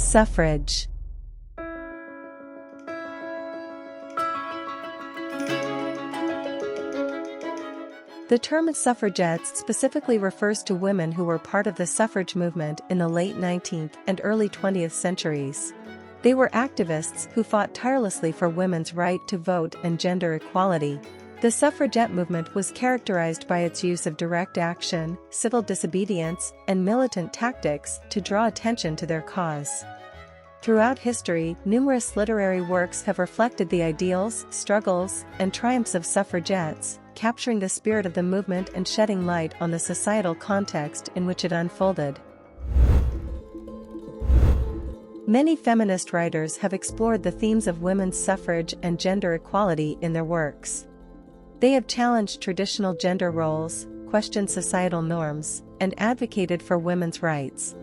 Suffrage. The term suffragettes specifically refers to women who were part of the suffrage movement in the late 19th and early 20th centuries. They were activists who fought tirelessly for women's right to vote and gender equality. The suffragette movement was characterized by its use of direct action, civil disobedience, and militant tactics to draw attention to their cause. Throughout history, numerous literary works have reflected the ideals, struggles, and triumphs of suffragettes, capturing the spirit of the movement and shedding light on the societal context in which it unfolded. Many feminist writers have explored the themes of women's suffrage and gender equality in their works. They have challenged traditional gender roles, questioned societal norms, and advocated for women's rights.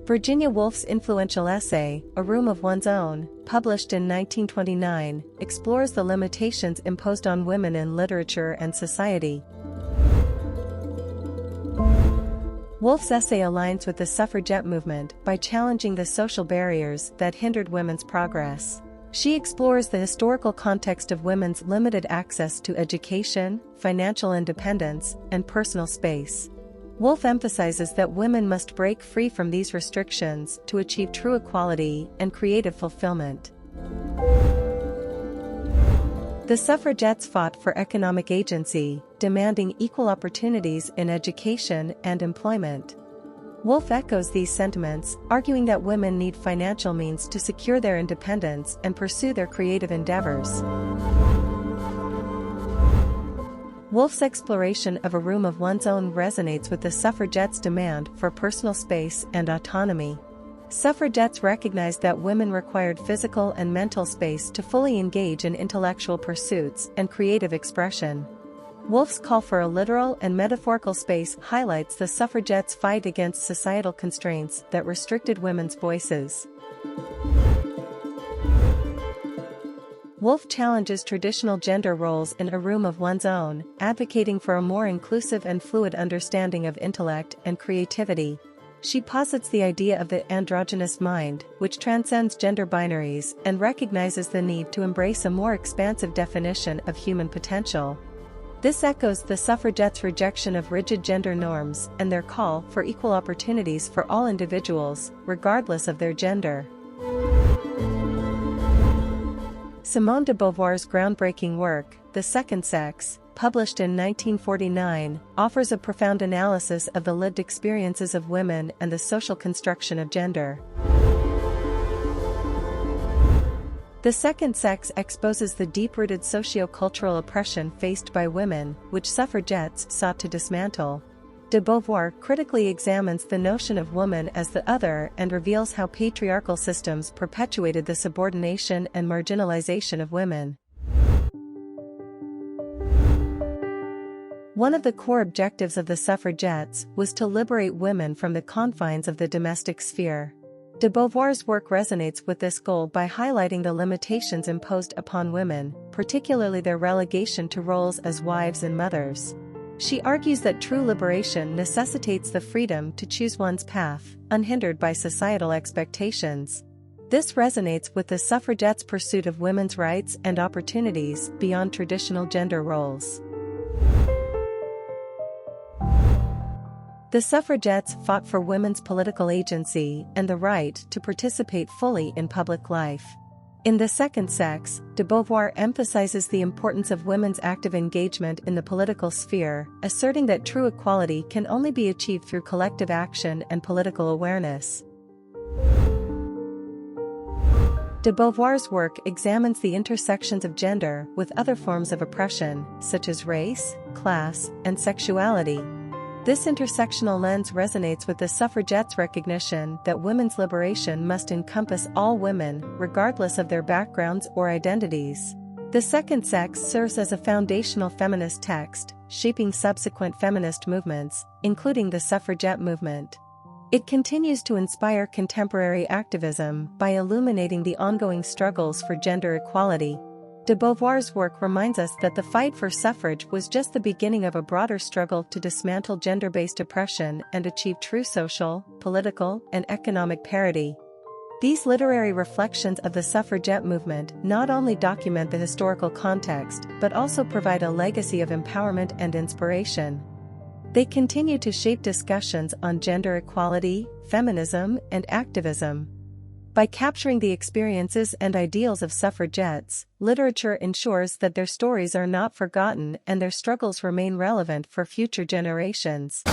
Virginia Woolf's influential essay, A Room of One's Own, published in 1929, explores the limitations imposed on women in literature and society. Woolf's essay aligns with the suffragette movement by challenging the social barriers that hindered women's progress. She explores the historical context of women's limited access to education, financial independence, and personal space. Woolf emphasizes that women must break free from these restrictions to achieve true equality and creative fulfillment. The suffragettes fought for economic agency, demanding equal opportunities in education and employment. Woolf echoes these sentiments, arguing that women need financial means to secure their independence and pursue their creative endeavors. Woolf's exploration of A Room of One's Own resonates with the suffragettes' demand for personal space and autonomy. Suffragettes recognized that women required physical and mental space to fully engage in intellectual pursuits and creative expression. Woolf's call for a literal and metaphorical space highlights the suffragettes' fight against societal constraints that restricted women's voices. Woolf challenges traditional gender roles in A Room of One's Own, advocating for a more inclusive and fluid understanding of intellect and creativity. She posits the idea of the androgynous mind, which transcends gender binaries and recognizes the need to embrace a more expansive definition of human potential. This echoes the suffragettes' rejection of rigid gender norms and their call for equal opportunities for all individuals, regardless of their gender. Simone de Beauvoir's groundbreaking work, The Second Sex, published in 1949, offers a profound analysis of the lived experiences of women and the social construction of gender. The Second Sex exposes the deep-rooted socio-cultural oppression faced by women, which suffragettes sought to dismantle. De Beauvoir critically examines the notion of woman as the other and reveals how patriarchal systems perpetuated the subordination and marginalization of women. One of the core objectives of the suffragettes was to liberate women from the confines of the domestic sphere. De Beauvoir's work resonates with this goal by highlighting the limitations imposed upon women, particularly their relegation to roles as wives and mothers. She argues that true liberation necessitates the freedom to choose one's path, unhindered by societal expectations. This resonates with the suffragettes' pursuit of women's rights and opportunities beyond traditional gender roles. The suffragettes fought for women's political agency and the right to participate fully in public life. In The Second Sex, de Beauvoir emphasizes the importance of women's active engagement in the political sphere, asserting that true equality can only be achieved through collective action and political awareness. De Beauvoir's work examines the intersections of gender with other forms of oppression, such as race, class, and sexuality. This intersectional lens resonates with the suffragettes' recognition that women's liberation must encompass all women, regardless of their backgrounds or identities. The Second Sex serves as a foundational feminist text, shaping subsequent feminist movements, including the suffragette movement. It continues to inspire contemporary activism by illuminating the ongoing struggles for gender equality. De Beauvoir's work reminds us that the fight for suffrage was just the beginning of a broader struggle to dismantle gender-based oppression and achieve true social, political, and economic parity. These literary reflections of the suffragette movement not only document the historical context but also provide a legacy of empowerment and inspiration. They continue to shape discussions on gender equality, feminism, and activism. By capturing the experiences and ideals of suffragettes, literature ensures that their stories are not forgotten and their struggles remain relevant for future generations.